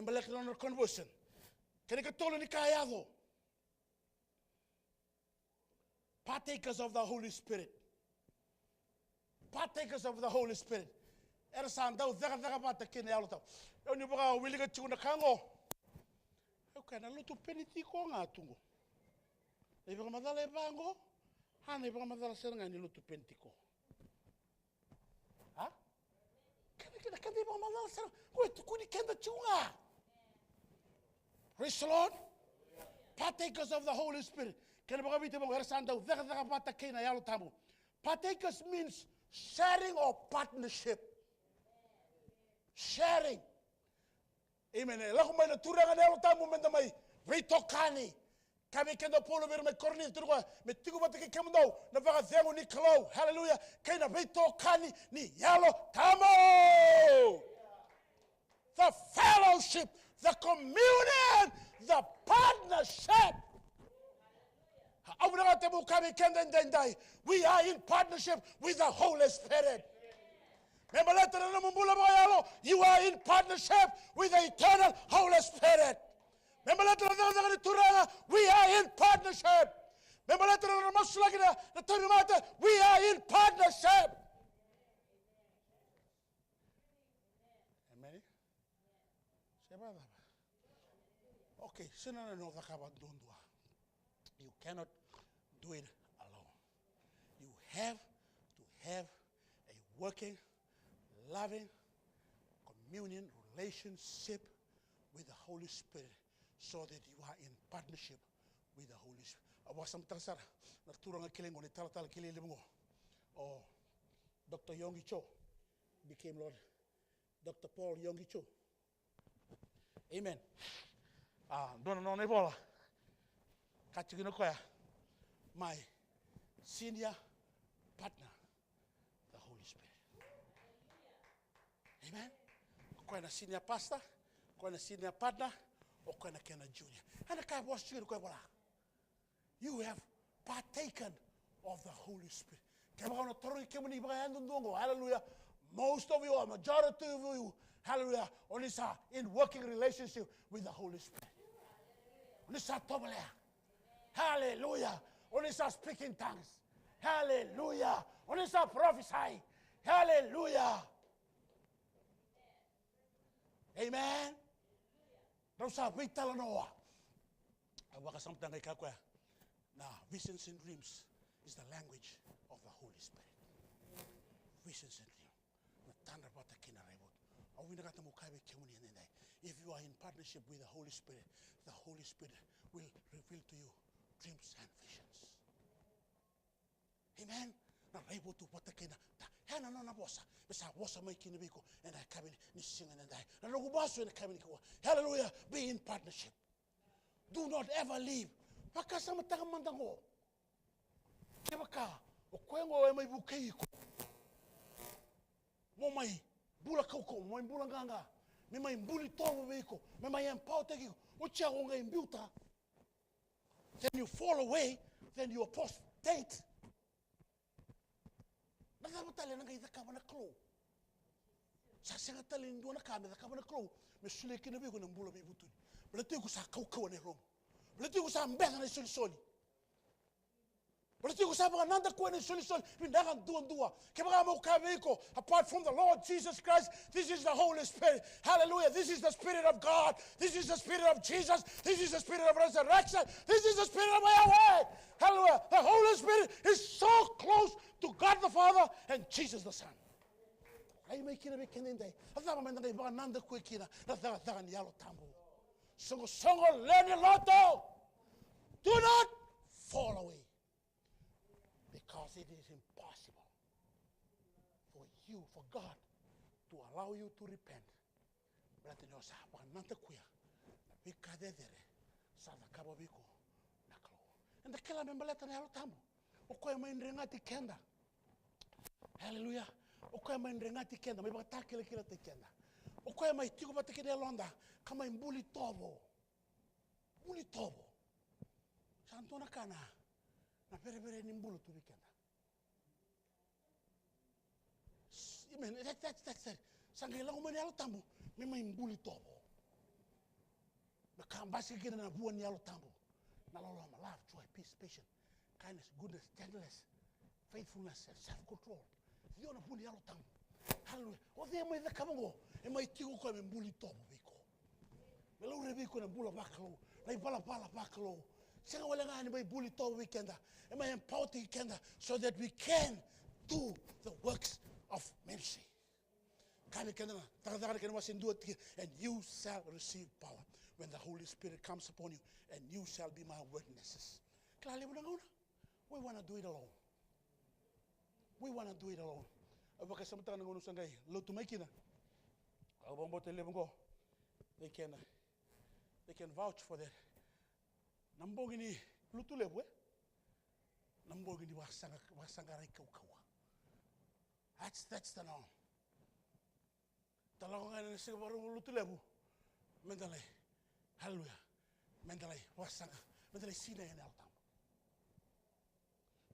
Membalek na conversion. Kani katolo ni kayado. Partakers of the Holy Spirit. Partakers of the Holy Spirit. Era sandau daga bata kini alota. Eu ni boga wiliga chuna kango. Eu kana lutu peniti ko ngatungo. E boga madala bango. Hana e boga madala senga ni lutu peniti ko. Ha? Kana boga madala senga. Ko tu kuni kenda chunga. Praise the Lord. Partakers of the Holy Spirit. Kana boga bite boga era sandau daga bata kini alota. Partakers means sharing or partnership. Sharing. Amen. Lagu mai na turanga nelo tamu menda mai vitokani. Kami kendo polo ver me korni turwa me tigo batake kemdo na vaga zemo ni klo. Hallelujah. Kaina vitokani ni yalo tamu. The fellowship, the communion, the partnership. We are in partnership with the Holy Spirit. You are in partnership with the eternal Holy Spirit. We are in partnership. We are in partnership. Amen. Okay, you cannot do it alone. You have to have a working, loving communion relationship with the Holy Spirit so that you are in partnership with the Holy Spirit. Oh, Dr. Yonggi Cho became Lord. Dr. Paul Yonggi Cho. Amen. No, Nebola. My senior partner, the Holy Spirit. Amen. Koina senior pastor, koina senior partner, or koina kena junior. And the guy was you have partaken of the Holy Spirit. Hallelujah. Most of you, or majority of you, hallelujah, only are in working relationship with the Holy Spirit. Only hallelujah. Only are speaking tongues. Hallelujah. Only are prophesying. Hallelujah. Amen. Those are vital Noah. Now, visions and dreams is the language of the Holy Spirit. Visions and dreams. If you are in partnership with the Holy Spirit will reveal to you dreams and visions. Amen. Na able to what the kina. Hana no na bossa. Besa bossa mai kina biko and I come in ni singing and I. Na no bossa and come in. Hallelujah. Be in partnership. Do not ever leave. Pakasa matanga mandango. Kebaka. Okwengo e mai bukeiko. Mo mai bula kauko, mo bula nganga. Me mai mbuli tomo veiko. Me mai empau teki. Ocha onga imbuta. Then you fall away, then you apostate. Nagamatali nanga idakaba na klo. Sa sengatali ndo na kame idakaba na klo. Me suleki na bigo na mbula me butuni. Balati ko sa kaukawa ne rom. Balati ko sa mbega na soli. Balati ko sa mga nanda ko na soli. Pindagan duan-dua. Kaya mo kabiko. Apart from the Lord Jesus Christ, this is the Holy Spirit. Hallelujah. This is the Spirit of God. This is the Spirit of Jesus. This is the Spirit of resurrection. This is the Spirit of Yahweh. Hallelujah. The Holy Spirit is so close to God the Father and Jesus the Son. Ay may kinabikininde. Atama man ngay baka nanda ko kina. Nataka ni yalo tambo. Songo leni loto. Do not fall away. Because it is impossible for God to allow you to repent. But no sa nanta kuya. Bikadedere sa nakababiko naklo. And the kila membaleta na yalo tambo. Okoy may ndrengati kenda. Hallelujah. Okoy may ndrengati kenda. May batakile kila te kenda. Okoy may tigo batakile londa. Kama imbuli tobo. Buli tobo. Santona kana. Na pere ni mbulu tu kenda. Amen. That's it. Sangila ko man yalo tambo. May imbuli tobo. Basi kina na buwan ni alo tambo. Nalolama, love, joy, peace, patience, kindness, goodness, gentleness, faithfulness, and self-control. Dio na buwan ni alo tambo. Hallelujah. O dia mai da kamango, e mai tigo ko me mbuli tomo biko. Me lo re biko na bula bakalo, na ibala bakalo. Senga wala nga ni mai buli tomo weekenda. E mai empower weekenda so that we can do the works of ministry. And you shall receive power when the Holy Spirit comes upon you, and you shall be my witnesses. We want to do it alone. We want to do it alone. They can vouch for that. Nambogini lutulebwe. Nambogini wasangara kaukawa. That's the norm. Talagongan na siya baru lutulebwe. Mendalay. Hallelujah. Mendalay wasanga. Mendalay sina yan altam.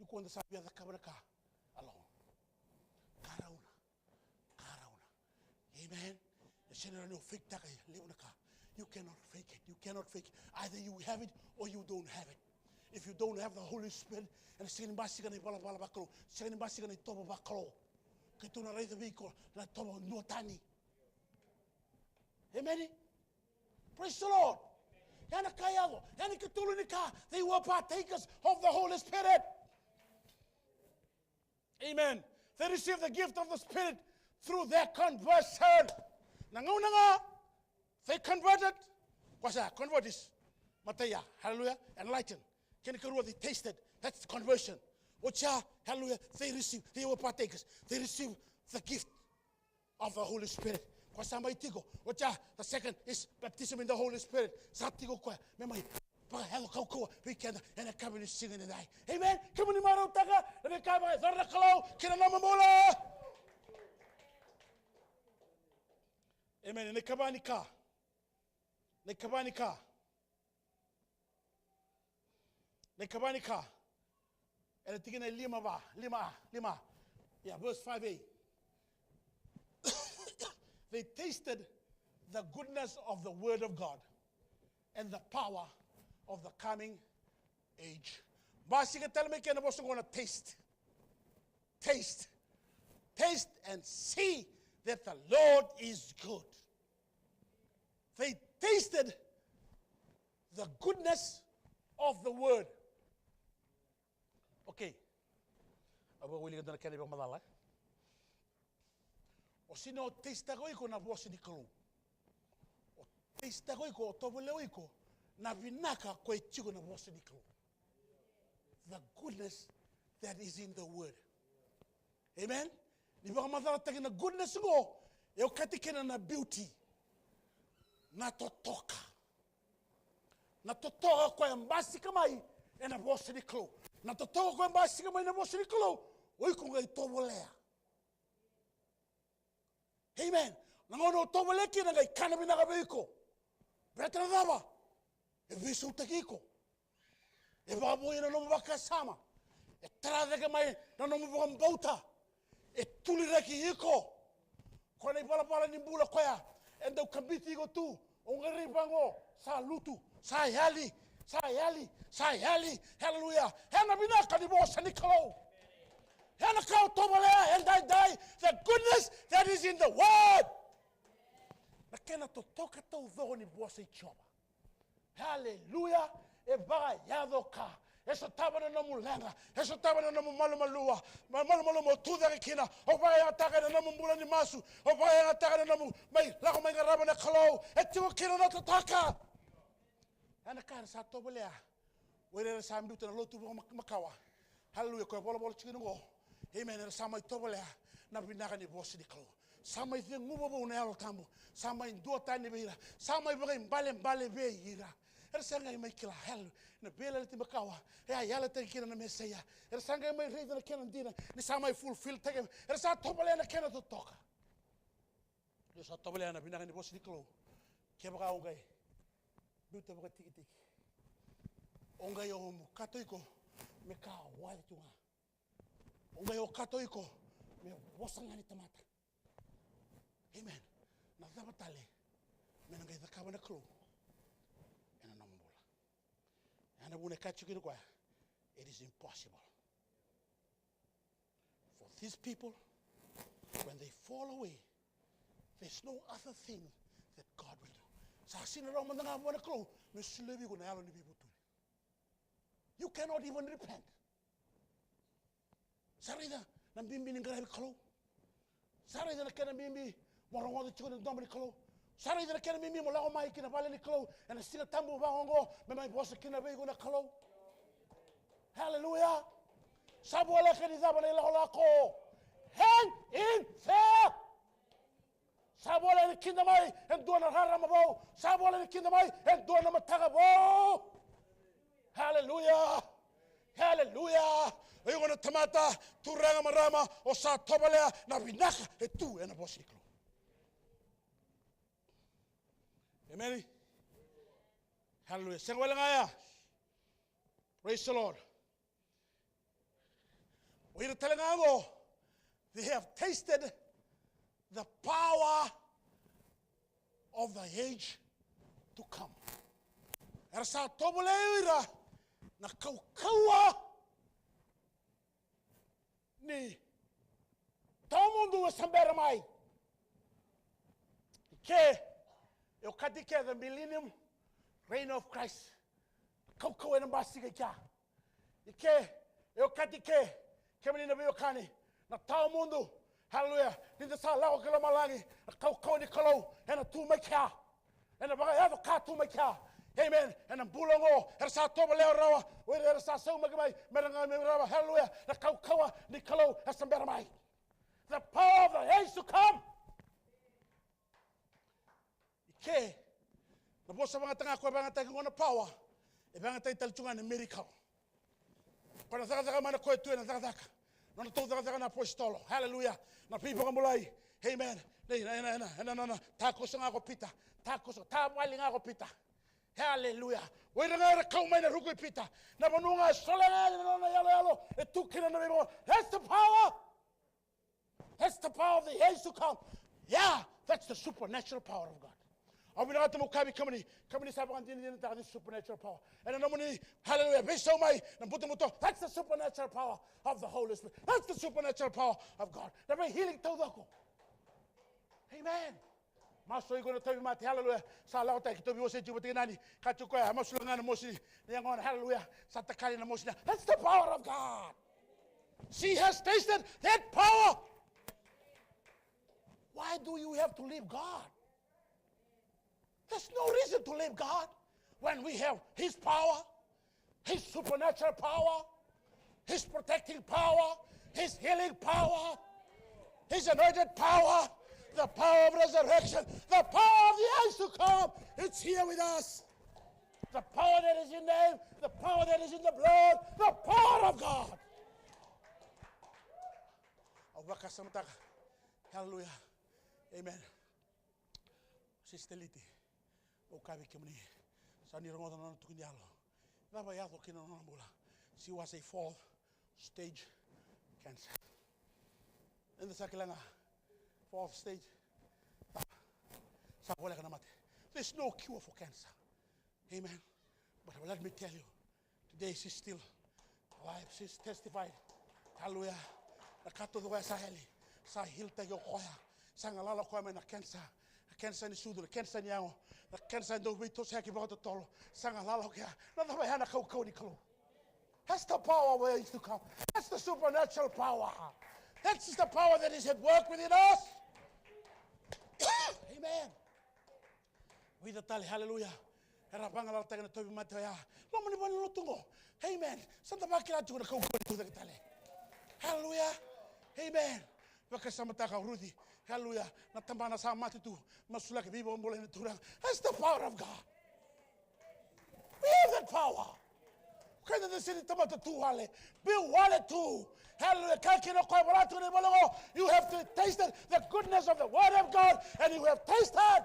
You kuanda sabi ang kabaraka alone. Karauna. Amen. You cannot fake it. You cannot fake it. Either you have it or you don't have it. If you don't have the Holy Spirit, and saying basiga ni bala baklo, saying basiga ni tobo baklo, kito na rei the vehicle na tobo nuotani. Amen. Praise the Lord. Yana kayado, yana kitulu ni ka. They were partakers of the Holy Spirit. Amen. They received the gift of the Spirit through their conversion. Nangaunanga, they converted. What's that? Convert is Mataya. Hallelujah. Enlightened. They tasted. That's conversion. Ocha, hallelujah. They received. They were partakers. They received the gift of the Holy Spirit. The second is baptism in the Holy Spirit. We can and a cabinet singing and I. Amen. Come on, Marutaga, and the cabinet, Kinamamola. Amen. And the Kabanika. The Kabanika. And the thing in Lima. Yeah, verse 5a. They tasted the goodness of the word of God and the power of the coming age. Basically, tell me, I was going to taste. Taste and see that the Lord is good. They tasted the goodness of the word. Okay. Aba wili ganda kani bang malala. O sino taste ko iko na bosi di klo. O taste ko iko tobole iko na vinaka ko ichigo na bosi di klo. The goodness that is in the word. Amen. Di ba madala tagi na goodness ngo eu katikena na beauty. Na totoka ko ambasi kamai e na bosi di klo. Na totoka ko ambasi kamai na bosi di klo. Oi ko ngai tobolea. Amen. Nangono tobole ki na ngai kana bina kabiko. Betra daba. E visu takiko. E babu ina no baka sama. E trade ke mai na no mo bauta. E tulira ki iko. Ko nei bala ni bula koya. E do kabiti go tu. Ongari bango sa lutu, sa yali. Hallelujah. Hana bina kani bosa ni kalo. Hana kau tobole and die. The goodness that is in the word. Na kena to toka to ni bosa choba. Hallelujah. E baga yado ka. Eso taba na namu lenga. Eso taba na namu malumalua. Malumalu mo tuda kina. O baga ataka na namu mbula ni masu. O baga ataka na namu mai lako mai garaba na kalau. E tiwa kina na tataka. Ana kana sa tobelea. Wele sa mbitu na lotu makawa. Hallelujah. Ko bola chikino go. Amen. Na sa mai tobelea na binaka ni bosi di kalau. Sa mai thi ngubo na alo tambo. Sa mai ndo tani beira. Sa mai baga mbale beira. Sanga mai kila hell na bela le timakawa yala te kina na meseya sanga mai reida na kena dina ni sama fulfill te sa tobale na kena to toka yo sa tobale na bina ni bosi diklo ke baka ongai buta baka tiki ongai o mu katoiko me ka wale tunga ongai o katoiko me bosanga ni tamata amen na zabatale me ngai da kabana klo It is impossible. For these people, when they fall away, there's no other thing that God will do. You cannot even repent. Sarida nambimbi ngarabi kalo. Sarida nakana bimbi morongo de chukun domri kalo. Sarida nakana bimbi molago mai kina baleni kalo and sila tambu bangongo me mai bosa kina bego na kalo. Hallelujah. Sabola kaniza bale la holako. Hang in there. Sabola ni kinda mai and dona haramabo. Sabola ni kinda mai and dona matagabo. Hallelujah. Hallelujah. You're going to tamata, turanga marama, o sa tobalea, na binaka, e tu, e na bosiklo. Amen. Hallelujah. Sengwalangaya. Praise the Lord. We're telling you, they have tasted the power of the age to come. Ersa tobalea, na kaukawa, ni todo mundo sambera mai que eu cadike the millennium reign of Christ kauko ena basiga kia que eu cadike que menina veio cani na todo mundo hallelujah ninda sa lao kala malangi kauko ni kalo ena tu mai kia ena baga eva ka tu mai kia. Amen. And I'm bulongo. Ersa tobaleo rawa. We ersa so magamai. Meranga rawa. Hallelujah. The kaukawa nikalo esamberamai. The power of the age to come. Ike. Na bosa banga tanga ko banga tanga ngona power. E banga tai talchunga ni miracle. Para zaga mana ko tu na zaga. No to zaga na apostolo. Hallelujah. Na people kamulai. Amen. Na tako sanga ko pita. Tako so ta wali nga ko pita. Hallelujah. We don't have to come in a rugipita. Namanunga Solana, it took in the river. That's the power. That's the power of the age to come. Yeah, that's the supernatural power of God. I'm not going to come in this supernatural power. And then hallelujah. That's the supernatural power of the Holy Spirit. That's the supernatural power of God. They're healing to the Amen. Master, you're going to tell me, hallelujah. Salah, take to be also to be nani. Katuka, Masulanga, Mosi, they're going, hallelujah. Satakali, Mosina. That's the power of God. She has tasted that power. Why do you have to leave God? There's no reason to leave God when we have His power, His supernatural power, His protecting power, His healing power, His anointed power. The power of resurrection, the power of the age to come, it's here with us. The power that is in name, the power that is in the blood, the power of God. Hallelujah. Amen. Sister Liti, Okabi Kimni, Sani Romodan Tunyalo. Nabayato Kinonambula. She was a fourth stage cancer. In the Sakalanga. Fourth stage. There's no cure for cancer. Amen. But let me tell you, today she's still alive. She's testified. Hallelujah. Nakato do saheli. Sa hilta yo koya. Sangalala koya na cancer. Cancer ni sudu, cancer ni yango. Na cancer do we to saki ba to tolo. Sangalala koya. Na ba hana kau ni kalo. That's the power where is to come. That's the supernatural power. That's the power that is at work within us. Amen. We the tali, hallelujah. Amen. Hallelujah. Amen. Rudy. Hallelujah. That's the power of God. We have that power. Be wallet too. Hallelujah. You have to taste the goodness of the word of God, and you have tasted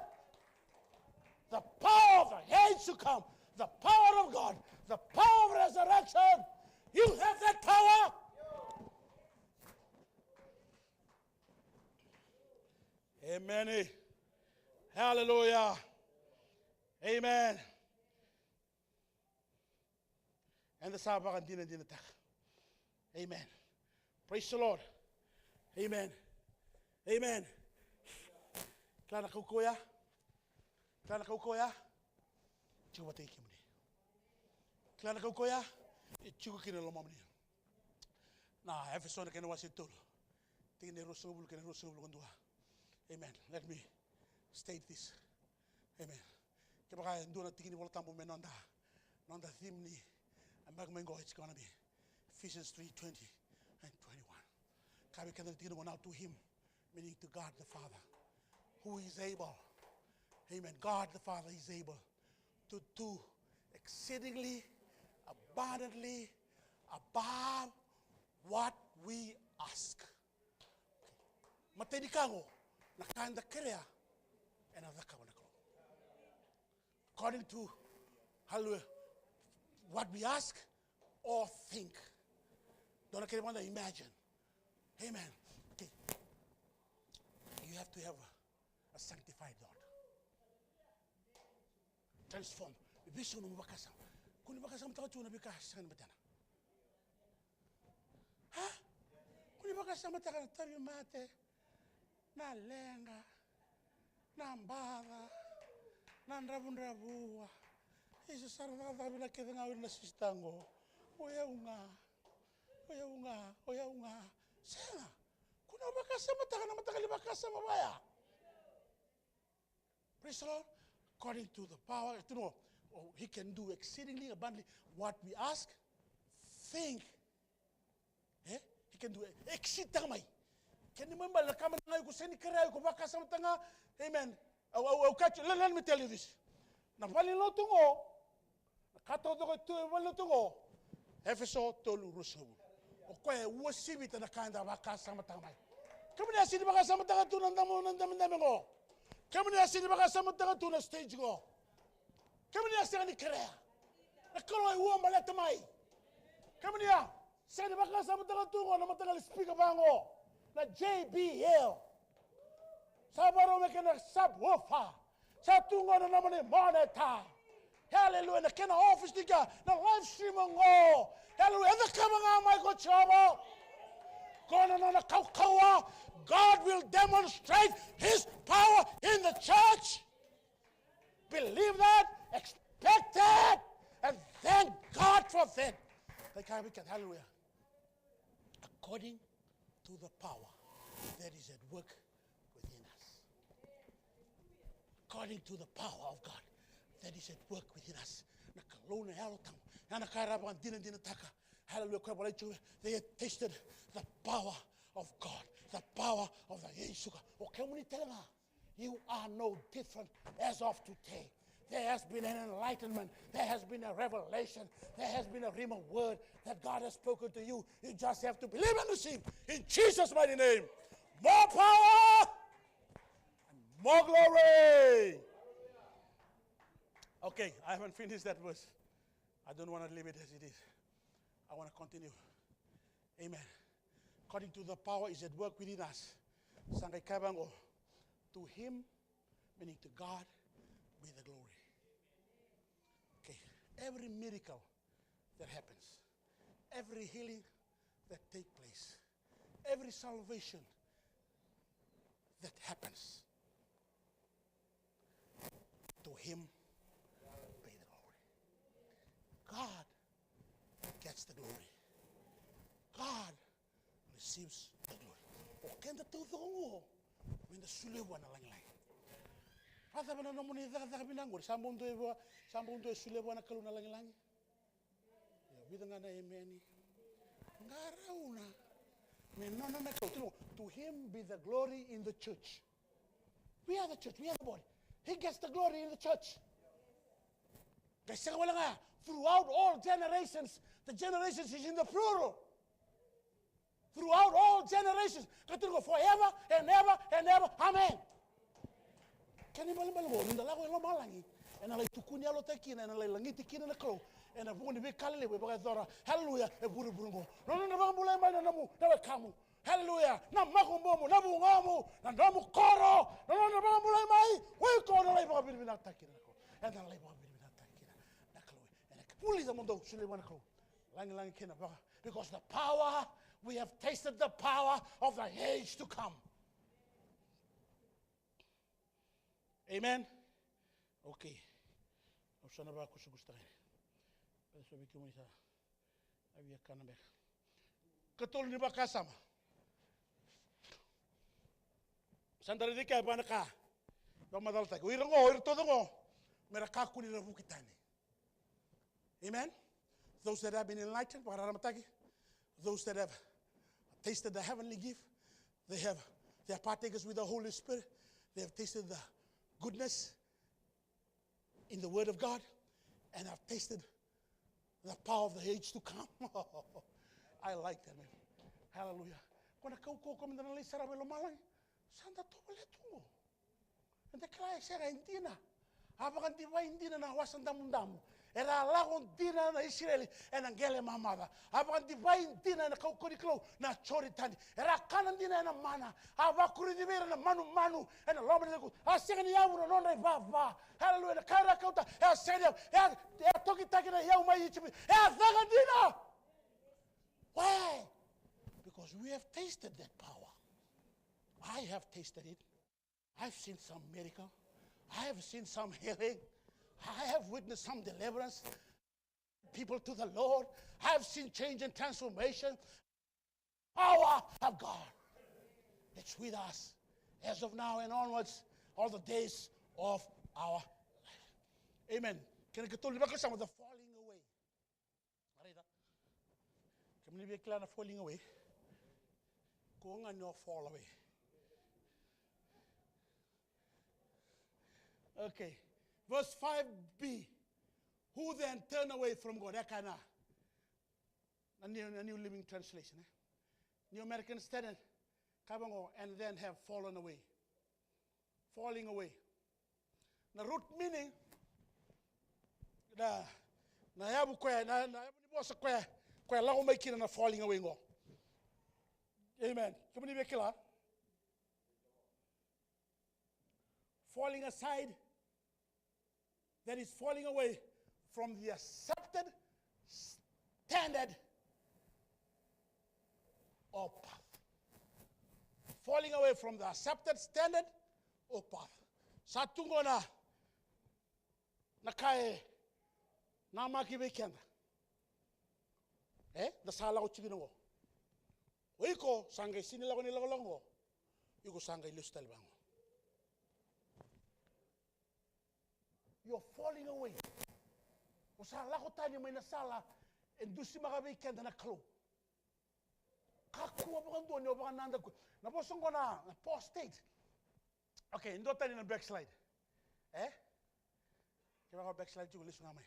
the power of the age to come, the power of God, the power of resurrection. You have that power. Amen. Hallelujah. Amen. And the sabakan din tak. Amen. Praise the Lord. Amen. Amen. Klana kaukoya. Klana kaukoya. Chuba te kimni. Klana kaukoya. Chuba kina lomamni. Na Efeson kena wasitul. Tingin rosobul kena rosobul kondua. Amen. Let me state this. Amen. Kaya ndona tingin wala tambo menonda. Nonda theme ni. It's going to be Ephesians 3:20 and 21. Kaya kaya tingin mo now to Him, meaning to God the Father, who is able. Amen. God the Father is able to do exceedingly, abundantly, above what we ask. Mateni kango nakanda kerea and adakawanako. According to hallelujah, what we ask or think. Don't want to imagine. Amen. Okay. You have to have a sanctified thought. Transform. Vision mo bakasam. Kung bakasam tayo tuna bikasan batana. Ha? Kung bakasam tayo tayo mate na lenga na mbada na ndrabundrabua. Isa sarang na kita ngawin na sistango. Oya unga. Sana. Kuna bakasama taka na matakali bakasama baya. Praise the Lord. According to the power, to know, He can do exceedingly abundantly what we ask, think. He can do exceed tamay. Can you remember the kama ngayon ko seni kaya ko bakasama tanga. Amen. Let me tell you this. Na valilo tungo. Katodo ko tu valilo Efeso tolu rusubu. Okoe wasibita na kanda bakasama tamay. Kami na sini bakasama tanga tu nandam ngo. Kami na sini bakasama tanga tu na stage go. Kami na sini krea. Na kalo uomba le tamay. Kami na sini bakasama tanga tu ngo na matagal speaker bango. Na JBL. Sabaro mekena subwoofer. Sa tungo na naman ni monitor. Hallelujah. Na kena office tika na live stream ngo. Hallelujah. The kama nga ko chabo. Kono na kaukawa. God will demonstrate His power in the church. Believe that, expect that, and thank God for that. Hallelujah. According to the power that is at work within us. According to the power of God that is at work within us. Hallelujah. They had tasted the power of God, the power of the Yeshua. You are no different as of today. There has been an enlightenment. There has been a revelation. There has been a rhema word that God has spoken to you. You just have to believe and receive. In Jesus' mighty name. More power and more glory. Okay, I haven't finished that verse. I don't want to leave it as it is. I want to continue. Amen. According to the power is at work within us. Sangai kabango. To Him, meaning to God, be the glory. Okay. Every miracle that happens, every healing that takes place, every salvation that happens, to Him be the glory. God gets the glory. God receives the glory. Okay, the two when the Sulewa na lang lang. Pata ba na naman ito binanggol? Sambong to Sulewa na kaluna lang lang. Bida nga na amen. Ngaraw na. To Him be the glory in the church. We are the church. We are the body. He gets the glory in the church. Kasi wala nga. Throughout all generations, the generations is in the plural. Throughout all generations. Forever and ever and ever. Amen. Can you believe it? Nindala ko yung malangi. And alay tukuni alo takina. And alay langiti kina na klo. And a bungi be kalile. We baka zora. Hallelujah. E buru burungo. No, baka bulay may na namu. Nawe kamu. Hallelujah. Na makumbomo. Na bungamu. Na namu koro. No, baka bulay may. We ko na lay baka bilibina takina na ko. And alay baka bilibina takina. Na klo. And a puli sa mundo. Suli wana klo. Because the power, we have tasted the power of the age to come. Amen? Okay. Katul ni ba kasama? Sandali di kaya ba naka? Ba madaltay. Uiro todo ngo. Mera kakuni na bukitani. Amen? Those that have been enlightened, those that have tasted the heavenly gift, they are partakers with the Holy Spirit. They have tasted the goodness in the Word of God and have tasted the power of the age to come. I like that, man. Hallelujah. Quando kau come na lei sarà velo malai, santa tobale tungo. And the cry será indina. Abakan di ba indina na wasan damundamu. Era lagon dina na Israeli and angele mamada. Abakan di ba indina na kau kodiklo na choritani. Era kanan dina na mana. Abakuri di vera na manu and a lomani lego. Asenga ni yawu no na va. Hallelujah. Na kara kauta. Ya seria. Ya toki taki na yawu mai ichibi. Ya dina. Why? Because we have tasted that power. I have tasted it. I've seen some miracle. I have seen some healing. I have witnessed some deliverance. People to the Lord. I have seen change and transformation. Power of God. It's with us as of now and onwards, all the days of our life. Amen. Can I get to some of the falling away? Can we be clear on falling away? Going on your fall away. Okay. Verse 5b. Who then turn away from God? A New Living Translation. New American Standard. And then have fallen away. Falling away. The root meaning. Na yabu kwe na yabu ni bosa kwe lao mai kina na falling away ngo. Amen. Come on, kila. Falling aside. That is falling away from the accepted standard or path. Falling away from the accepted standard or path. Satungo na kae na maki bekenda. The sala uchigino. Oiko sangai sinilago nilago. Yuko sangai lustalbango. You're falling away. Usala ko tani may nasala endusi magabe kenda na klo. Kakuwa ba kando niyo ba nanda ko. Nabosong ko na apostate. Okay, ndo tani na backslide. Kaya ko backslide jugo lisu ngamay.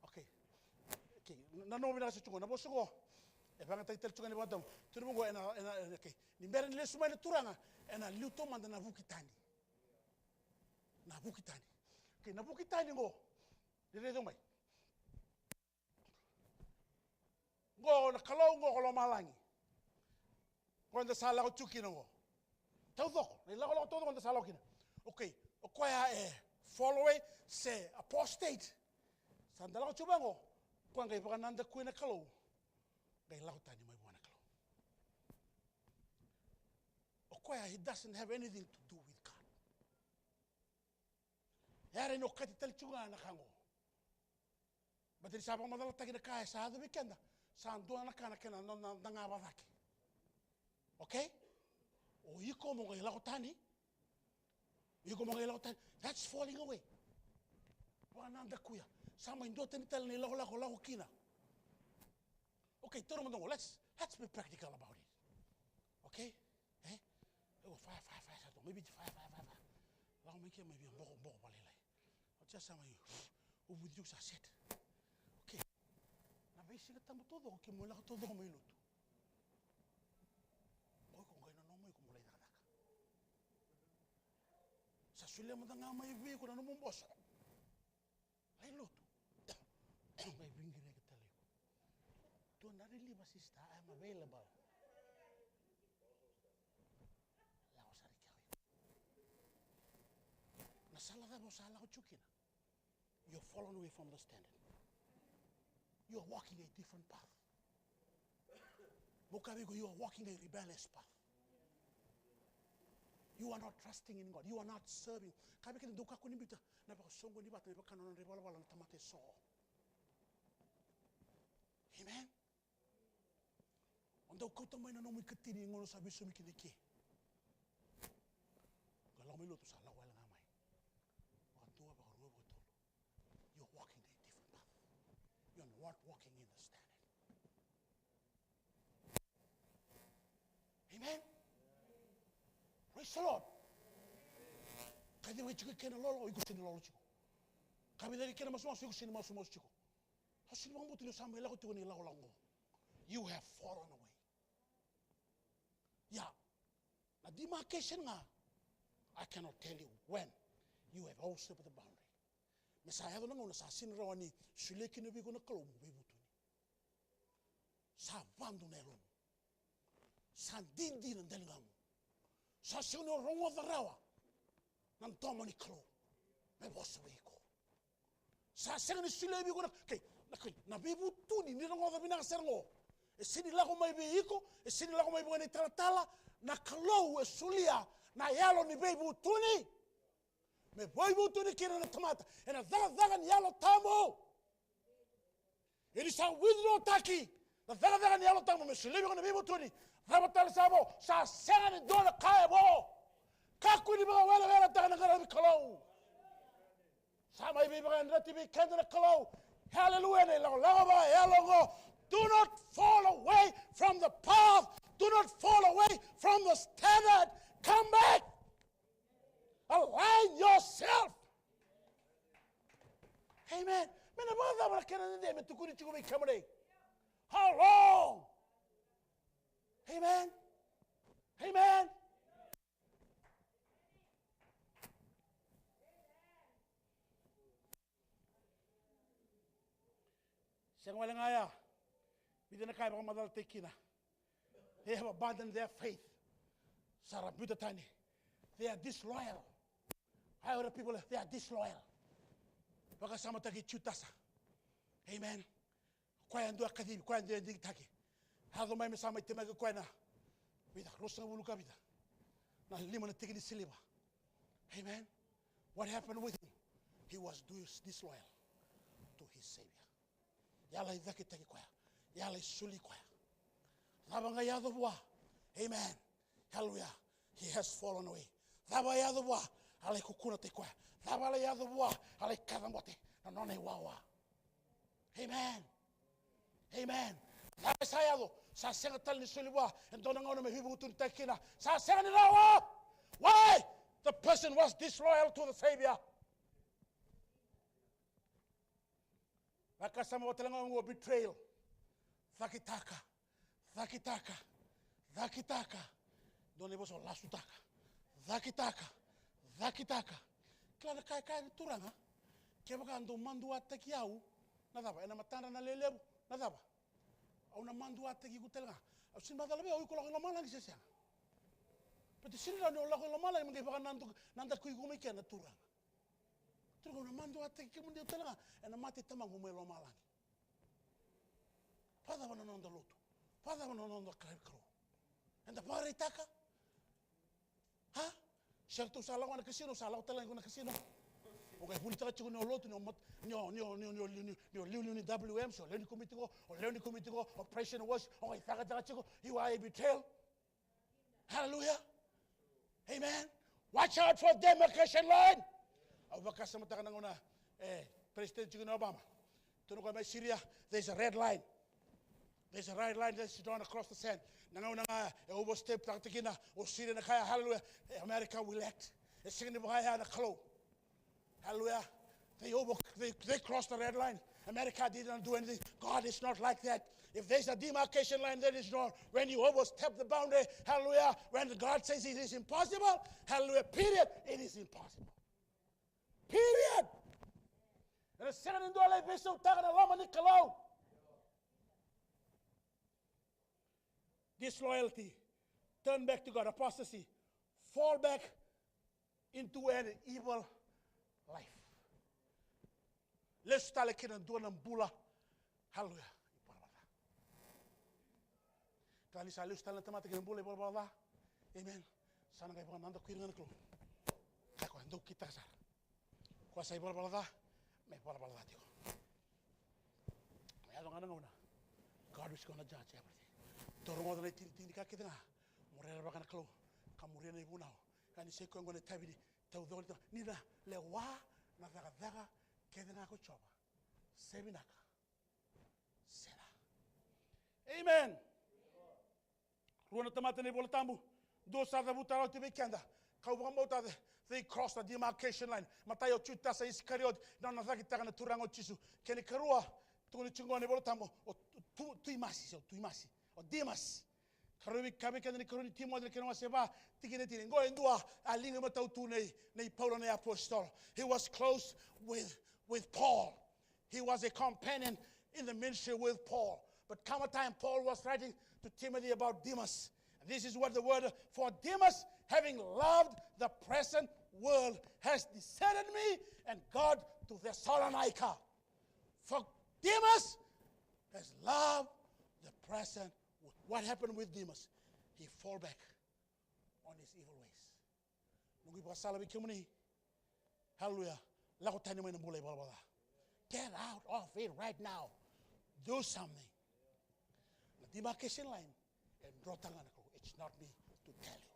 Okay. Nanomi na sa chungo. Nabosong ko. Bang tayo chungo ni badam. Tuno mo ena okay. Ni meron lisu may naturanga ena luto manda na vukitani. Nabukitani. Okay, nabukitani ngo. Dire dong mai. Ngo na kalau ngo kalau malangi. Quando sala ko chuki ngo. Todo. Ni la ko todo quando sala kina. Okay, okoya follow se apostate. Sandala ko chuba ngo. Quando iba nanda ko na kalau. Ngai la ko tani mai bona kalau. Okoya he doesn't have anything to do with God. Yare no kati tal chunga na kango. Bateri sabang madal tagi na kaya sa hado weekenda. Sando na kana kena no nangaba daki. Okay? O yiko mo ngai lakotani. Yiko mo ngai lakotani. That's falling away. Wananda kuya. Sama indo tenital ni lako kina. Okay, toro mo let's be practical about it. Okay? Oh, five. Maybe five. Lang make maybe mboko balilay. Just sama you. Ubudyo sa set. Okay. Nabisi ka tamo todo. Okay, mula ka todo may luto. Oy, kung kayo na may kumulay na kadaka. Sa sulia mo nga may iwi ko na numumboso. Ay luto. May bingin na kita liyo. Don't really sister, I'm available. Lako sa rikyaw. Nasala ka mo sala ko chukina. You're fallen away from the standard. you are walking a different path. Mokabigo, you are walking a rebellious path. You are not trusting in God. You are not serving. Amen. Onda kau tamai na nomi ketiri ngono sabi sumi kiniki. Kalau milo tu salah wala ngamai. Wantua baru betul. You're walking a different path. You're not walking in the standard. Amen. Praise the Lord. Kadi wai chika kena lolo iku sini lolo chiko. Kami dari kena masu iku sini masu chiko. Hasin bang buti lo sampai lagu tu ni lagu lango. You have fallen away. Yeah. Now demarcation nga, I cannot tell you when you have overstepped the boundary. Messiah do nangona sa sinrawani suleki no bigo na kalo mo bibutuni. Sa bando nelo. Sa dindi ng dalingam. Sa sino rongo the rawa. Nang tomo ni kalo. Me boso ko. Sa sino sulebi ko na kay na bibutuni ni rongo the binakasergo. E sini lako mai beiko, e sini lako mai bwana talatala, na kalau e sulia, na yalo ni beibu tuni. Me beibu tuni kira na tamata, e na daga ni yalo tamo. It is a withdraw taki. Na daga ni yalo tamo, me sulia ko na beibu tuni. Rabatala sabo, sa senga ni dona kaya bo. Kaku ni mga wala taga na karabi kalau. Sa mai beibu ka nrati bi kenda na kalau. Hallelujah, ne lao ba yalo go. Do not fall away from the path. Do not fall away from the standard. Come back. Align yourself. Amen. How long? Amen. Amen. Siyang walang aya. They have abandoned their faith. They are disloyal. I heard people, they are disloyal. Amen. Kwayando akadibi, kwayando ndigitaki. Hado mai mesama itemega kwayna. Vida, rosa buluka vida. Na lima na tigini siliba. Amen. What happened with him? He was disloyal to his Savior. Yala idaki taki kwaya. Yala suli kwaya. Labanga yadobwa. Amen. Hallelujah. He has fallen away. Laba yadobwa. Ale kukuna te kwaya. Laba yadobwa. Ale kadamote. Na none wawa. Amen. Amen. Laba sayado. Sa senga tal ni suliwa. And don't know me hibu tun takina. Sa senga ni lawa. Why? The person was disloyal to the Savior. Makasama watalango ngo betrayal. Zakitaka. Zakitaka. Zakitaka. Done boso lasutaka. Zakitaka. Zakitaka. Klana kai turanga. Kebaka ando mandu ataki au. Nadaba ena matanda na lelebu. Nadaba. Au na mandu ataki gutelga. Au sin badalabe au ko la mala ngi sesa. Pero sin la no la mala ngi baka nanda ku igumi kena turanga. Turanga na mandu ataki mundi gutelga ena mate tamangu me lo mala. Pada wana nonda lotu. Pada wana nonda kro. Enda pare taka. Ha? Shelto sala wana kasino sala hotel wana kasino. Okay, bulita chiku no lotu no liu WM so learning committee go operation was okay taka chiku you are a betrayal. Hallelujah. Amen. Watch out for demarcation line. Abaka sama taka ngona President chiku Obama. Tuno ko Syria there's a red line. There's a red line that's drawn across the sand. Nanga overstep takina or Syria na kaya hallelujah. America will act. It's singing the bahaya na kalo. Hallelujah. They crossed the red line. America didn't do anything. God is not like that. If there's a demarcation line, that is not. When you overstep the boundary, hallelujah. When God says it is impossible, hallelujah, period, it is impossible. Period. And the second in Dole Bishop Taganalama Nikolo. Disloyalty. Turn back to God. Apostasy. Fall back into an evil life. Let's start looking and doing bula. Hallelujah. Kali sa lius talan tamata kena boleh bola. Amen. Sana kay nando kiringan ko. Ako ando kita sa. Ko sa bola. Me bola tiko. Me adong anang una. God is gonna judge everything. Torong odo na tini ka kita nga. Morera ba kana klo. Kamurian na ibunao. Kani se ko ngone tabidi. Tau dol ni na le wa na daga kita nga ko choba. Sebinaka. Sela. Amen. Ruana tamata ni bola tambu. Do sa da butaro te bekenda. Kau bukan bauta they crossed the demarcation line. Matayo chuta sa Iskariot na nazaki taka na turango chisu. Kene karua tu ni chungo ni bola tambu o tuimasi o Demas. Karubi kabe kene ni karuni timo de kene waseba tikine tine ngo endua alinga matau tu nei Paulo nei apostol. He was close with Paul. He was a companion in the ministry with Paul. But come a time Paul was writing to Timothy about Demas. This is what the word for Demas, having loved the present world, has deserted me and God to Thessalonica. For Demas has loved the present world. What happened with Demas? He fall back on his evil ways. Nungi pasala bikimuni. Hallelujah. Get out of it right now. Do something. The demarcation line and draw tangan ako. It's not me to tell you.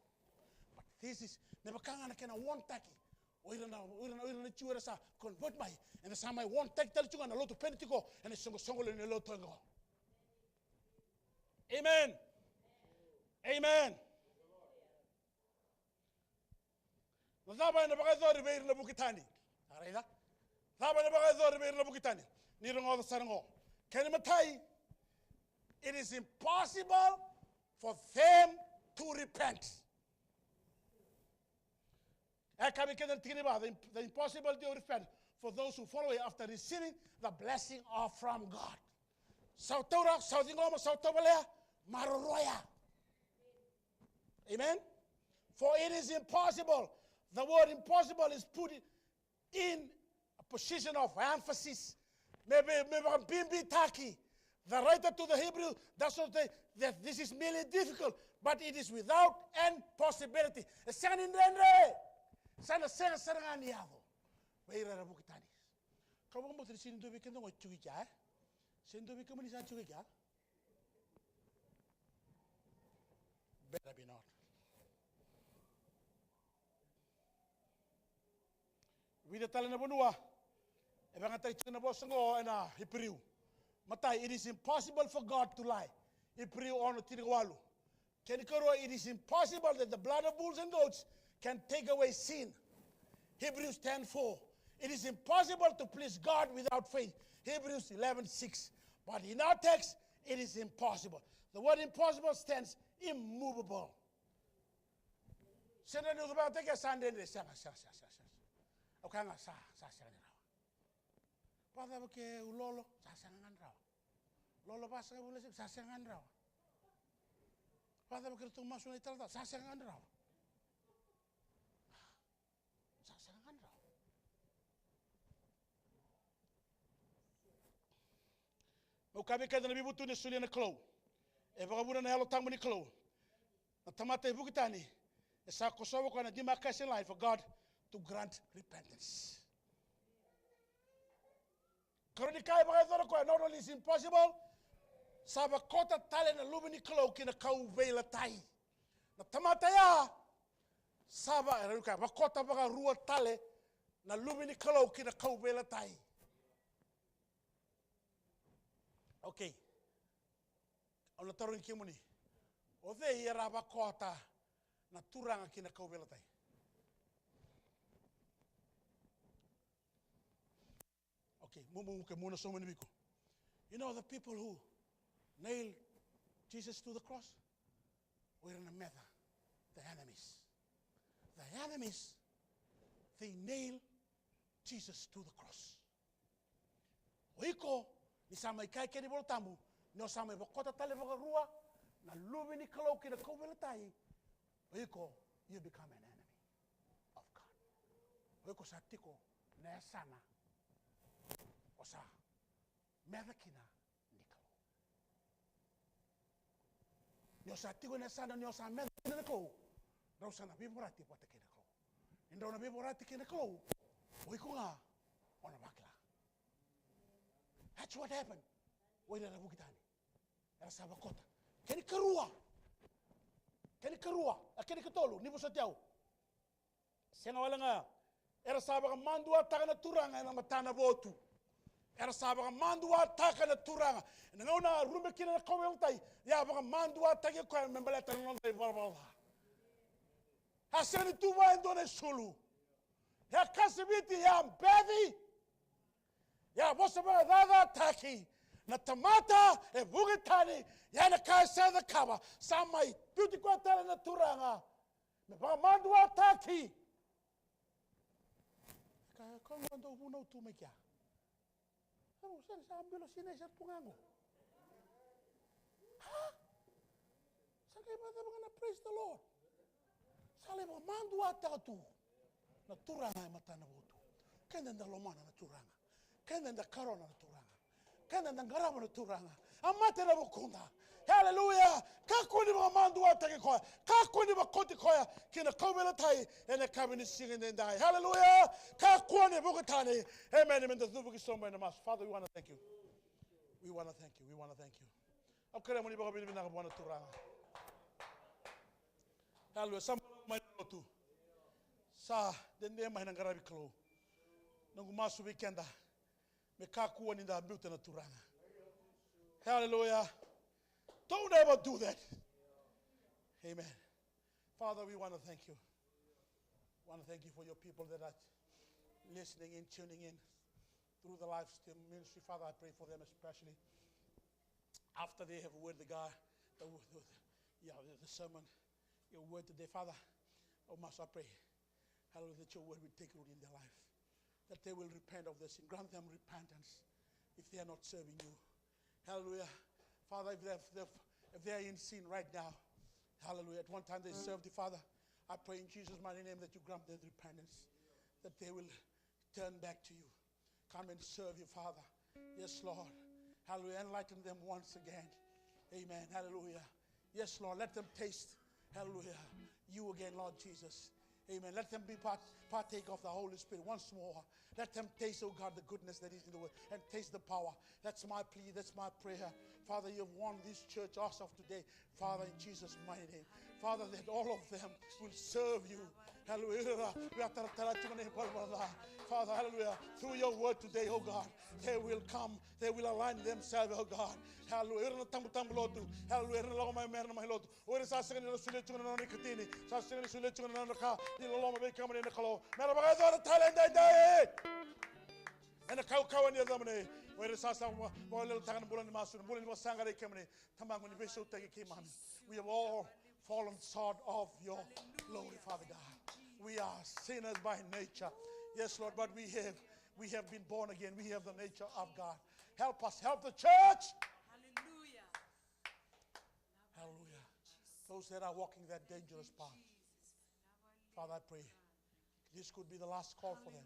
But this is never kanga na kena one taki. Oira na chura sa convert mai. And the sama one taki tali chunga na loto penitiko and the songo le ne loto ngo. Amen. Amen. Nazaba na bagay beir na bukitani. Arayda. Zaba na bagay beir na bukitani. Ni rongo sarango. Kani matai. It is impossible for them to repent. The impossibility of repent for those who follow it after receiving the blessing from God. Amen. For it is impossible. The word impossible is put in a position of emphasis. Maybe bimbi taki. The writer to the Hebrew does not say that this is merely difficult, but it is without any possibility. Better be not. We the talent of Bunua, Hebrew. Matai, it is impossible for God to lie. It is impossible that the blood of bulls and goats can take away sin. Hebrews 10:4. It is impossible to please God without faith. Hebrews 11:6. But in our text, it is impossible. The word impossible stands immovable. Pada ke ulolo sasangan raw. Lolo pas ka boleh sasangan raw. Pada ke tu masuk ital ta sasangan raw. Sasangan raw. Mau kami kada nabi butu ni sulia na klo. E vagabuna na halo tamu ni klo. Na tamata ibu kita ni. Esa Kosovo kana demarcation line for God to grant repentance. Not only is impossible, saba kota tale na lubini klo kina kau vela tai. Na tamata ya saba eruka bakota baga rua tale na lubini klo kina kau vela tai. Okay. Ona tarun kimuni. Ode ira bakota na turanga kina kau vela tai. You know the people who nailed Jesus to the cross were in the matter, the enemies. The enemies, they nailed Jesus to the cross. Oiko, ni samai kai keni voltamu, no samai bokota tale rua, na lubi ni kalau kina kovelatai. Oiko, you become an enemy of God. Oiko satiko, na sana. Osa, medakina Nyo sa tigo na sana nyo sa men na ko. Daw sana biborati pa te kina ko. Indaw na biborati kina ko. Uy ko nga ona bakla. That's what happened. Uy na bugitani. Era sa bakota. Kani karua. Kani katolo ni busa tiaw. Senga wala nga. Era sa baka mandua taka na turanga na matana botu. Era sa baka mandua taka na turanga. Ngauna rumbe kina na kowe utai. Ya baka mandua taka ko membala tanong tay barbala. Hasani tuwa endone sulu. Ya kasibiti ya mbevi. Ya bosa baka dada taki. Na tamata e bugitani ya na kaisa da kaba. Samai beauty ko tala na turanga. Me baka mandua taki. Kau ando uno tu mekia. Aku sen sambil sini saya tungango. Hah? Sakai pada mengana praise the Lord. Sale mo mandu ata tu. Na turanga mata na botu. Kenda nda lomana na turanga. Kenda nda karona na turanga. Kenda nda ngarama na turanga. Amate na bukunda. Hallelujah. Kakuni mga mandu ata ke koya. Kakuni makoti koya. Kina kaubela tai. Ene kabini singing den dai. Hallelujah. Kakuni bukatani. Amen. Amen. The Zubuki somewhere in the mass. Father, we want to thank you. We want to thank you. We want to thank you. Okay, muni baka bini bina kabwana turanga. Hallelujah. Some my tu. Sa den de mahina ngarabi klo. Nungu masu weekenda. Me kakuani nda buta na turanga. Hallelujah. Don't ever do that. Amen. Father, we want to thank you. We want to thank you for your people that are listening in, tuning in through the live stream ministry. Father, I pray for them especially after they have heard the sermon, your word today. Father, oh, Master, I pray, hallelujah, that your word will take root in their life, that they will repent of this and grant them repentance if they are not serving you. Hallelujah. Father, if they are in sin right now, hallelujah, at one time they served the Father, I pray in Jesus' mighty name that you grant them repentance, that they will turn back to you. Come and serve you, Father. Yes, Lord. Hallelujah. Enlighten them once again. Amen. Hallelujah. Yes, Lord. Let them taste, hallelujah, you again, Lord Jesus. Amen. Let them be partake of the Holy Spirit once more. Let them taste, oh God, the goodness that is in the word and taste the power. That's my plea. That's my prayer. Father, you have won this church as of today. Father, in Jesus' mighty name. Father, that all of them will serve you. Hallelujah. Father, hallelujah. Through your word today, oh God, they will come. They will align themselves, oh God. Hallelujah. And the cow and the other money, where the Sasa little town bullet master, bullet was sang at a company, Tamang when the vessel take came on. We have all fallen short of your glory, Father God. We are sinners by nature. Yes, Lord, but we have been born again. We have the nature of God. Help us, help the church. Hallelujah. Hallelujah. Those that are walking that dangerous path. Father, I pray this could be the last call for them.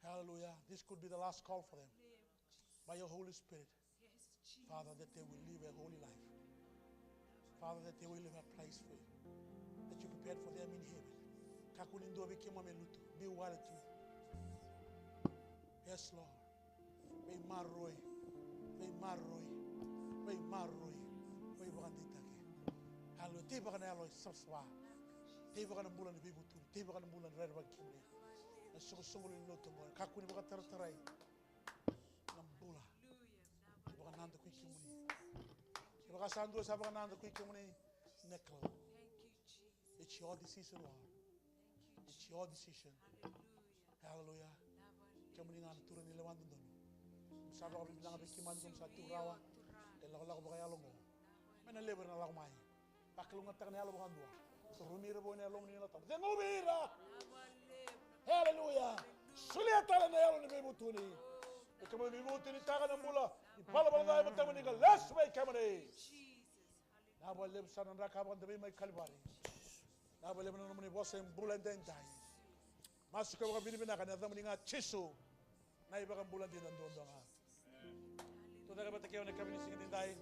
Hallelujah. This could be the last call for them. By your Holy Spirit. Father, that they will live a holy life. Father, that they will live a place for you. That you prepared for them in heaven. Be well to. Yes, Lord. May marroy. May marroy. May marroy. May banditake. Hallelujah. Tiba kana aloy saswa. Tiba kana bulan bibutu. Tiba kana bulan rerwa kimne. Sungguh-sungguh ini loh teman. Kaku ini bakal terterai. Nambula. Bakal nanti kui kimuni. Bakal sandu saya bakal nanti kui kimuni. Neklo. It's your decision, Lord. It's your decision. Hallelujah. Kimuni ngan turun ni lewan dulu. Sabar kami bilang abis kiman dum satu rawa. Lagu-lagu bakal alongo. Mana lebar na lagu mai. Pakai lungat tangan along bukan dua. Turuni rebo ni along ni latam. Tengok bira. Hallelujah. Sulia tala na yalo ni bibutuni. Kama bibutuni taka na mula. Ipala bala na ibang ni ka last way kamari. Nabalib sa nanrakaban tabi may kalbari. Nabalib na naman ni boss yung bulan din tayo. Masuk ka baka binibina ka na naman nga chiso. Na iba kang bulan din ang doon nga. Ito na ka ba takiyaw na kami nisingin din tayo?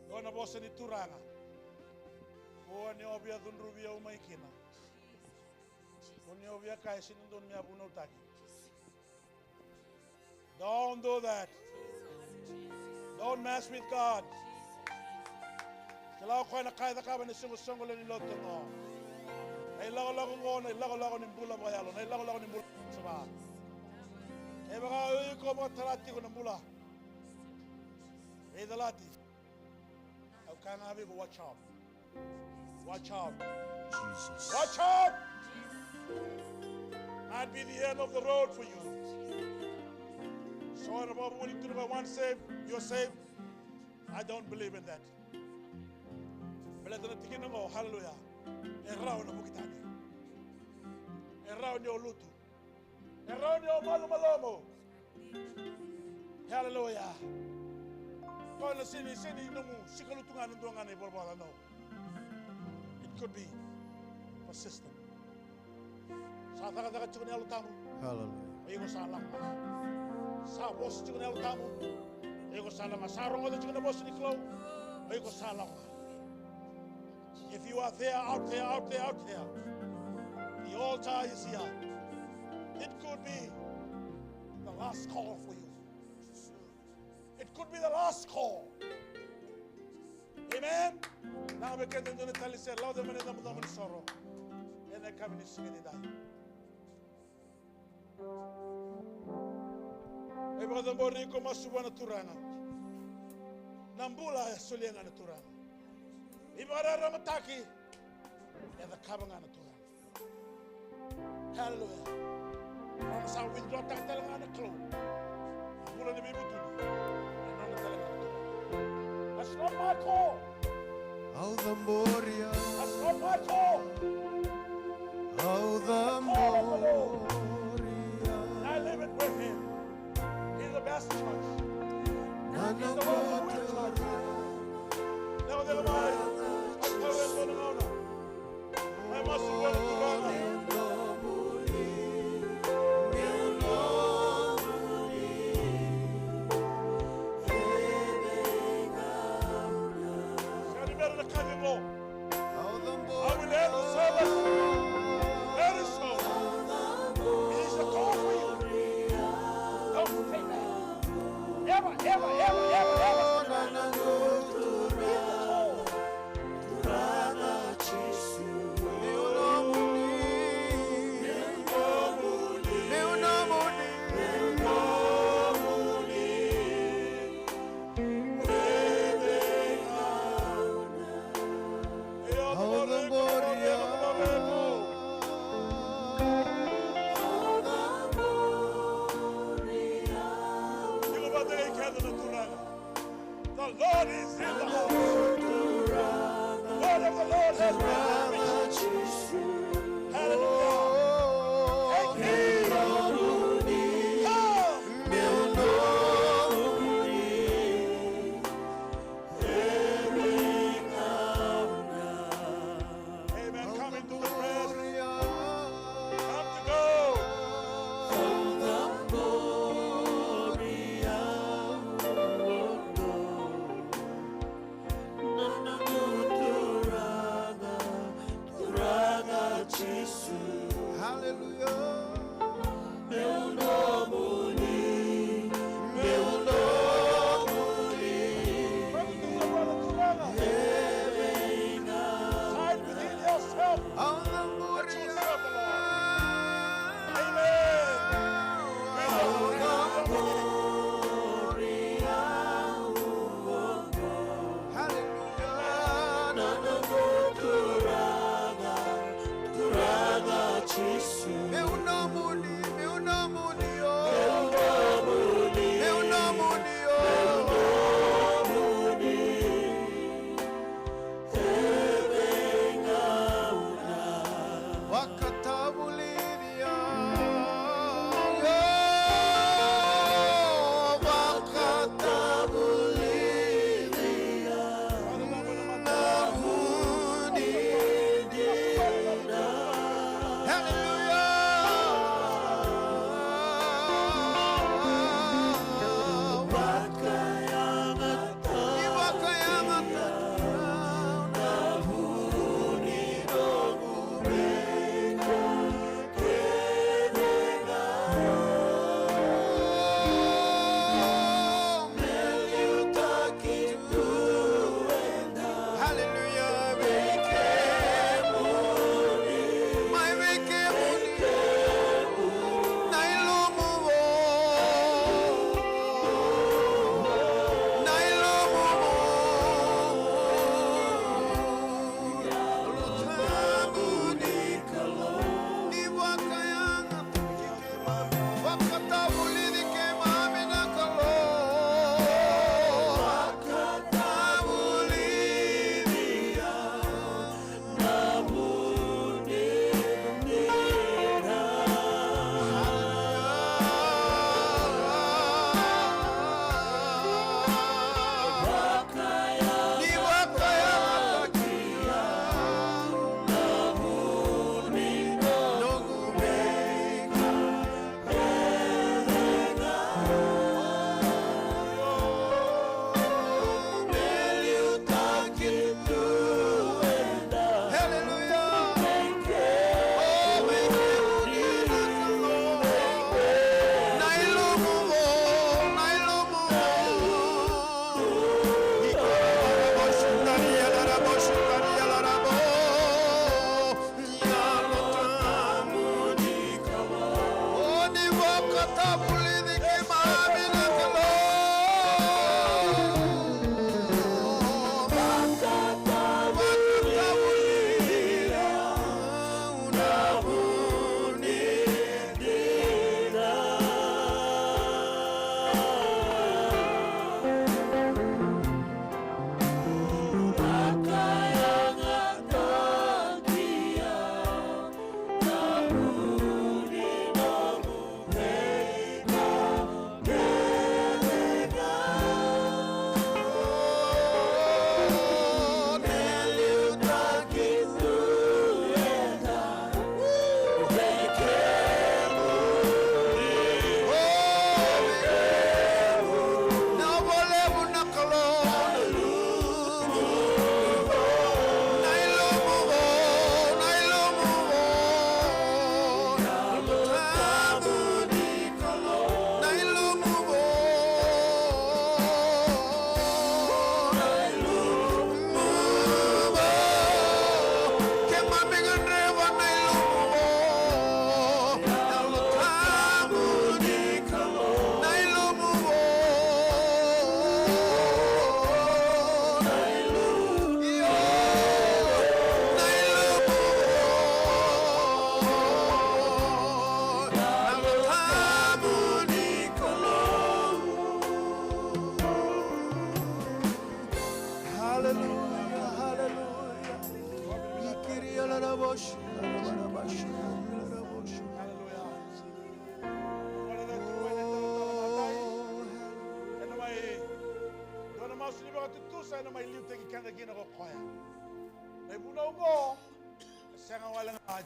Dona bosa ni turanga. Ko ni obia dunrubia umaikina. Ko ni obia kai sinundon mi abuno taki. Don't do that. Don't mess with God. Kalau kau nak kaya tak ni sungguh-sungguh ni lotong oh. Nay lago-lago ngo, nay lago-lago ni bula bayalo, nay lago-lago ni bula sama. Eh baka ko mga tarati ko ng bula. Eh dalati. Au kangabi ko watch out. Watch out. Jesus. Watch out. Might be the end of the road for you. So about willing to number one saved, you're saved. I don't believe in that. But let the tingin mo, hallelujah. Erao na bukitani. Erao niyo luto. Erao niyo malo-malomo. Hallelujah. Kung na sini mo, sikalutungan ng duwangan ay borbala, no. It could be persistent. Sa taka-taka tsukun niya lutamo. Hallelujah. Ay ko salang mas. Sa boss tsukun niya lutamo. Ay ko salang mas. Sa rong tsukun na boss ni Klo. Ay ko salang mas. If you are there, out there, the altar is here. It could be the last call for you. It could be the last call. Amen. Now we can do the tell you, Lord, the minute of the sorrow. And I come in the singing die. Hey, brother Boriko Masubana Turana. Nambula Soliana Turana. Ibara Ramataki and the Kabangana Turana. Hallelujah. From South withdraw Tatalana Clo. Pula the Bibutu. That's not my call. That's not my call. I live it with him. He's the best choice. He's the one who is choice. Now they're mine. I must go to Ghana. I will end the service very soon.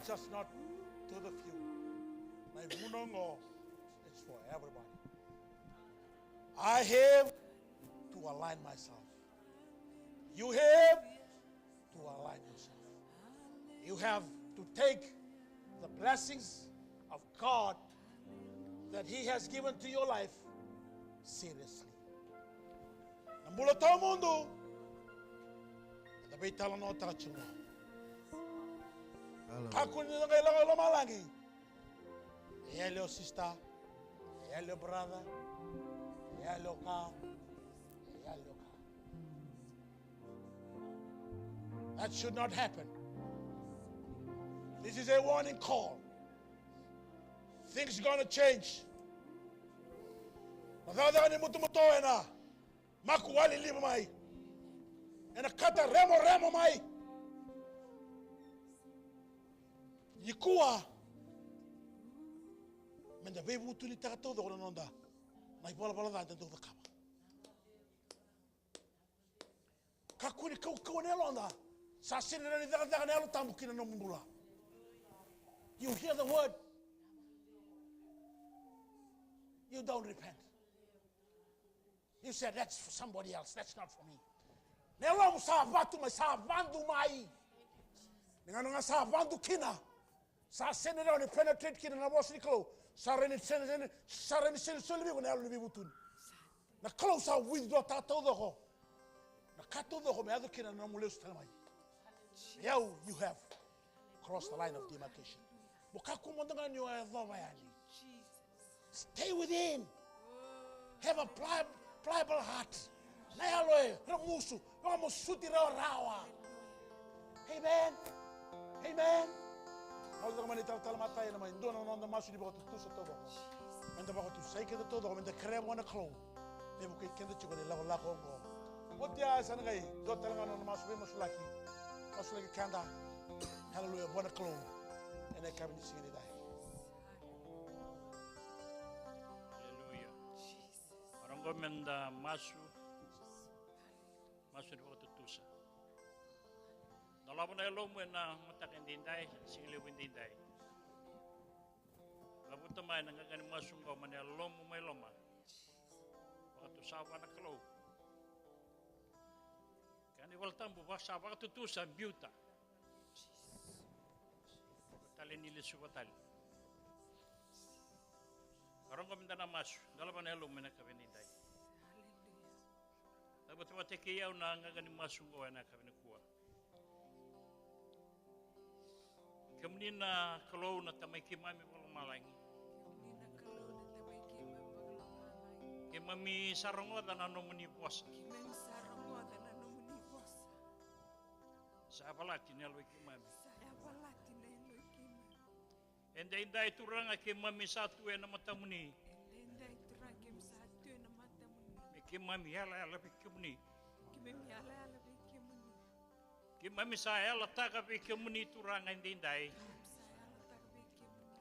Just not to the few. It's for everybody. I have to align myself. You have to align yourself. You have to take the blessings of God that He has given to your life seriously. Nambulo todo mundo. Dapat talo no tachungo. Ako nila kailangan lumalangi. Hello sister, hello brother, hello ka, hello ka. That should not happen. This is a warning call. Things are going to change. Madada ni muto ena, makuwali lima mai, ena kata remo mai. Yikuwa menda bebu tuli taka todo kono nonda mai bola da do kaba kakuni kau ne londa sa sinera ni daga ne lo tambukina no mbula. You hear the word, you don't repent. You said that's for somebody else, that's not for me. Ne lo sa bandu mai ngano sa bandu kina. Sa senera ni penetrate kina na boss ni klo sareni soli ko na lo ni butun na klo sa withdraw ta todo ho na ka todo ho me ado kina na mule ustamai. You have crossed the line of demarcation. Boka kumondanga ni wa dhobayani. Stay within. Have a pliable heart. Na yaloe ramusu vamos suti rawa. Amen. Amen. Aldo mani tal mata ina mai ndona no masu di bato tu soto ba. Menda bato sai ke todo menda kremo na klo. Ne bu ke kende chiko de la ko ngo. Otia san ngai do tal ngano masu be masulaki. Masulaki kanda. Hallelujah bona klo. Ene kabini sini dai. Hallelujah. Orang menda masu di bato tusa. Nalabon na lomo na matakin dindai, singli windindai. Labuta mai nangagani masunggaw man lomo may loma. Waktu sawa na kalo. Kani waltam bu sawa ka tutusa biuta. Tali nili subatali. Karong kami na masu, nalabon na lomo na kabinindai. Labuta matekiyaw na nangagani masunggaw na kabinikuwa. Kemudian kalau na tamay kimami walang malangi. mami sarongo dan anomuni puasa. Kimem sarongoda na nomuni vosa. Sa palati ni alwe ki mami. Saya balati na eloi kimem. Enda inda ituranga ki mami satu na matamuni. Endenda iturakim satu na matamuni. Me ki mami ala pikimuni. Kimem yala yala be kimuni. Ki mami sa ala taka pikimuni turanga inda Saya ala tak be kimuni.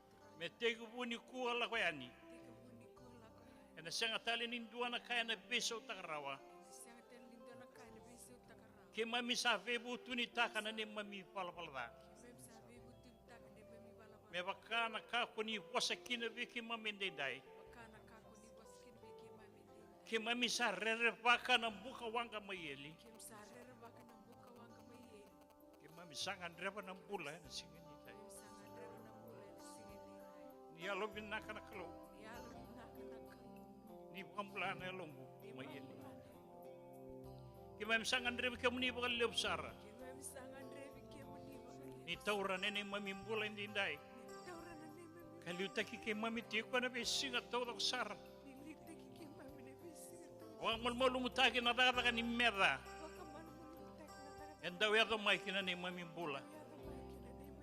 me tegu buni kuala koyani. Teka buni kola koya. Ena senga tali ninduana kaya na beso takarawa. Saya tel lindo na kain besi utakara. Ki mami sa vebu tuni taka na ni mami palapalada. Kimem sabi butim tak de bemi bala bala. Me bakana kako ni wasa kina viki mami ndai. Wakana kako ni waskin be kimami de. Ki mami sa rere baka na buka wanga mayeli. Kim sarere baka na buka wanga maye. Ki mami sangan reba na bula na singa ni dai. Kim sangat rero na bula na singe de. Ni alo binaka na kalo. Yalo nak. Ni pambula na lombu mayeli. Ki mami sangan reba kamuni bakal lebsara. Kimem sangat revi kimuni baka. Ni taura nene mami bula ndai. Taura na ni memi. Kaliuta ki mami tiko na be singa taura sara. Nilikta ki kimami ne besi ngata. Wa mal mutaki na daga ni meda. Waka man mulitak na taga. Enda wedo mai kina ni mami bula.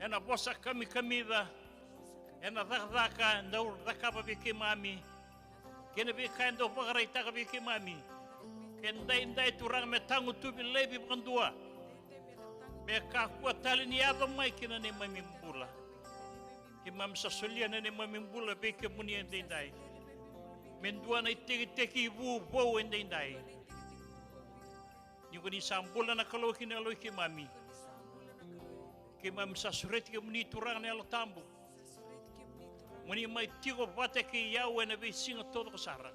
Yada mai kina ne. Ena bosa kami da. Ena daka ndau daka ba biki mami. Kena bi kain do pagarai taka biki mami. Kenda turang me tangu tubi lebi bandua. Me ka ku tali ni ado mai kina ni mami bula. Ki mam sa solia ni mami bula biki muni ndai. Mendua na teki ibu bo ndai. Ni kuni sambula na kalau kina lo ki mami. Ki mam sa suret ki muni turang ni alo tambu. Muni mai tigo bate ki yawe na be singa todo kasara.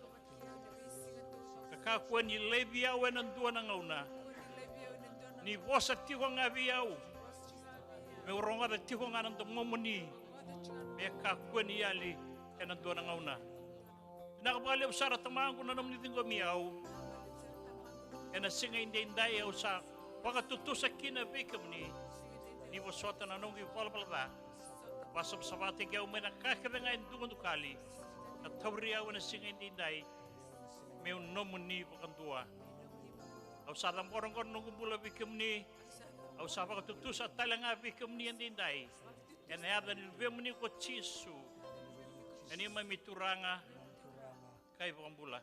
Kakakua ni lebi yawe na ndua na ngauna. Ni bosa tigo ngabi yawe. Me uronga da tigo ngana ndo momoni. Me kakua ni yali na ndua na ngauna. Nakabali usara tamangu na namni tingo miyaw. Ena singa indai au sa pakatutusa kina bekam ni wasota na nongi palapalada. Pasok sabate kaya umay nakakira nga indungan dukali. Na tawriya na singa indai. May unomon ni pakantua. Au sa tamporong nungu bula bekam ni. Au sa pakatutusa talanga bekam ni indai. Ena yada nilvemo ni ko chisu. Ena mamituranga. Kay pambula.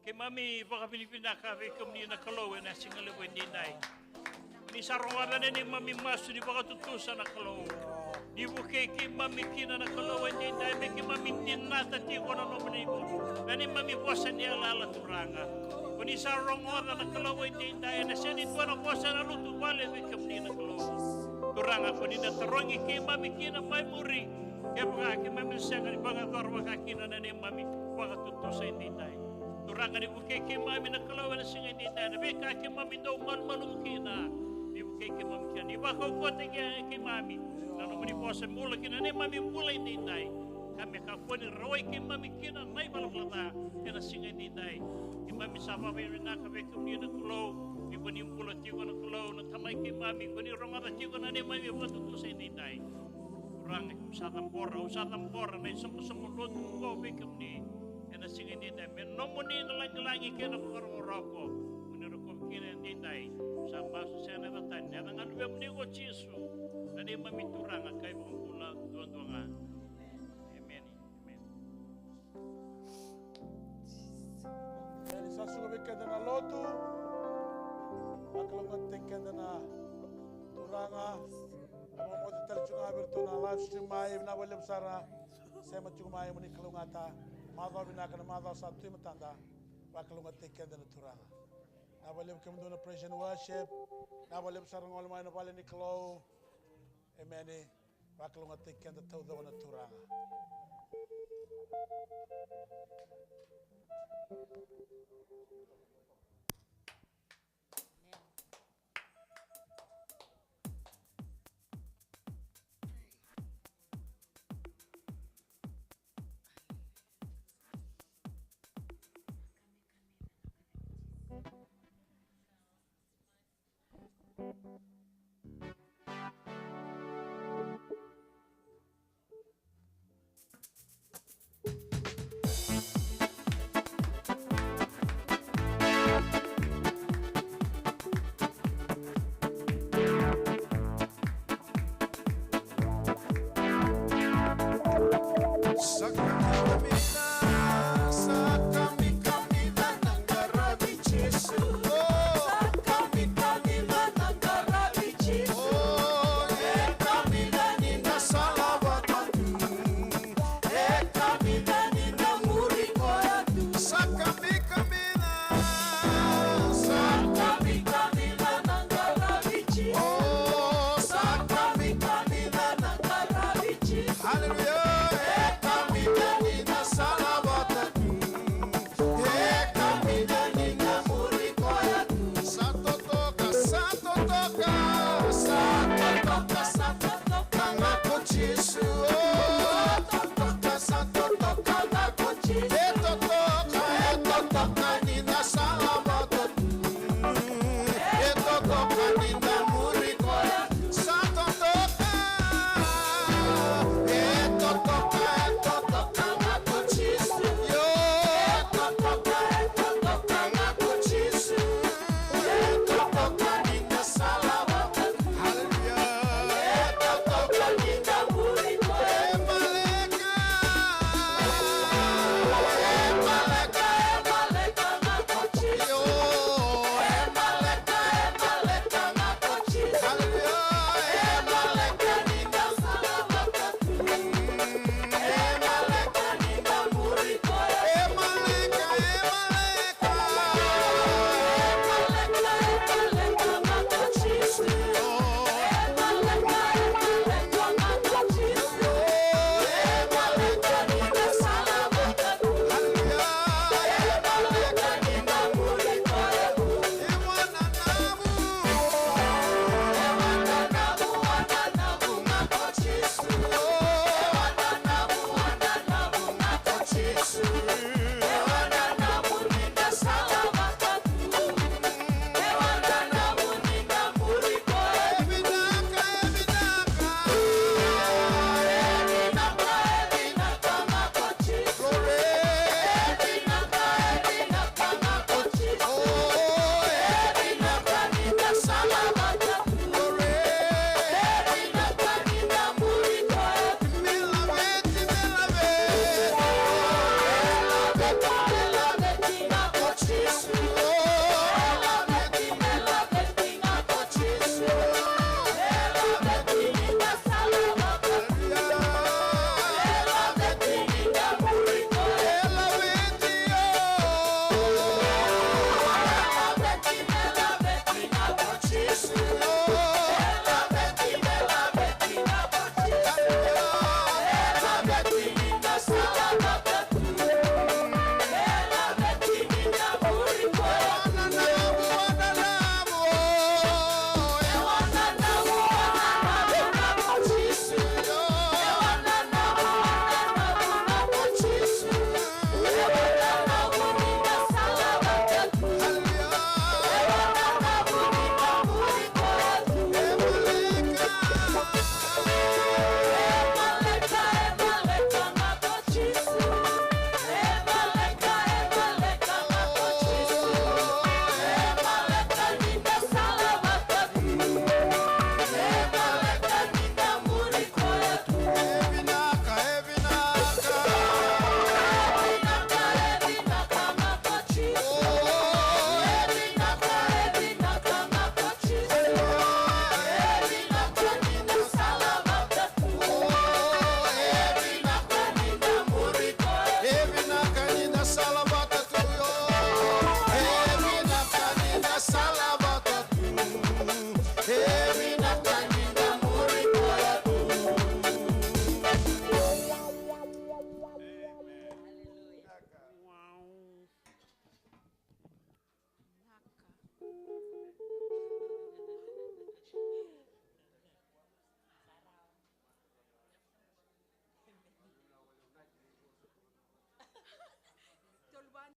Kay mami baka Pilipina ka bekam ni nakalaw na singalo ndai. Ni sarwada ni mami masu di baka tutusa nakalaw. Di buke ki mami kina nakalaw ndai be ki mami ninata ti ko na nomni bo. Ani mami bosa ni ala turanga. Kuni sarwada nakalaw ndai na seni to na bosa na lutu wale bekam ni nakalaw. Turanga ko ni na tarongi ki mami kina mai muri. Kaya baka ki mami siya baka torwa ka kina na ni mami baka tutusa ndai. Turanga ni buke ki mami nakalaw na singa ndai na be ka ki mami daw malmalum kina. Di buke ki mami kina di baka ko ki mami. Nano muni bosa mula kina ni mami mula ndai. Kami ka ko ni roy ki mami kina nai balapalata kina singa ndai. Ki mami sama be na ka be ki nakalaw. Di bani mula ti ko nakalaw na tamay ki mami ko ni rongata ti ko na ni mami baka tutusa ndai. Kurang usatan pora na isang mulut ko bekam ni ena singa ni dai menomoni na langi kena ko menurut ko kina ni dai sama sena batan ya ngan be mni ko chisu na ni mami turanga kay bungula duanga amen amen. Yani sasuga bekenda na lotu. Akalunga tekenda na turanga. Mo tal chunga berto na live stream mai na wale besara. Saya macam mai muni kalunga ta. Madha bina kana madha satu matanda. Wa kalunga tekenda na turanga. Na wale kemdo na praise and worship. Na wale besara ngol mai na wale ni klo. Amen. Wa kalunga tekenda tau da na turanga.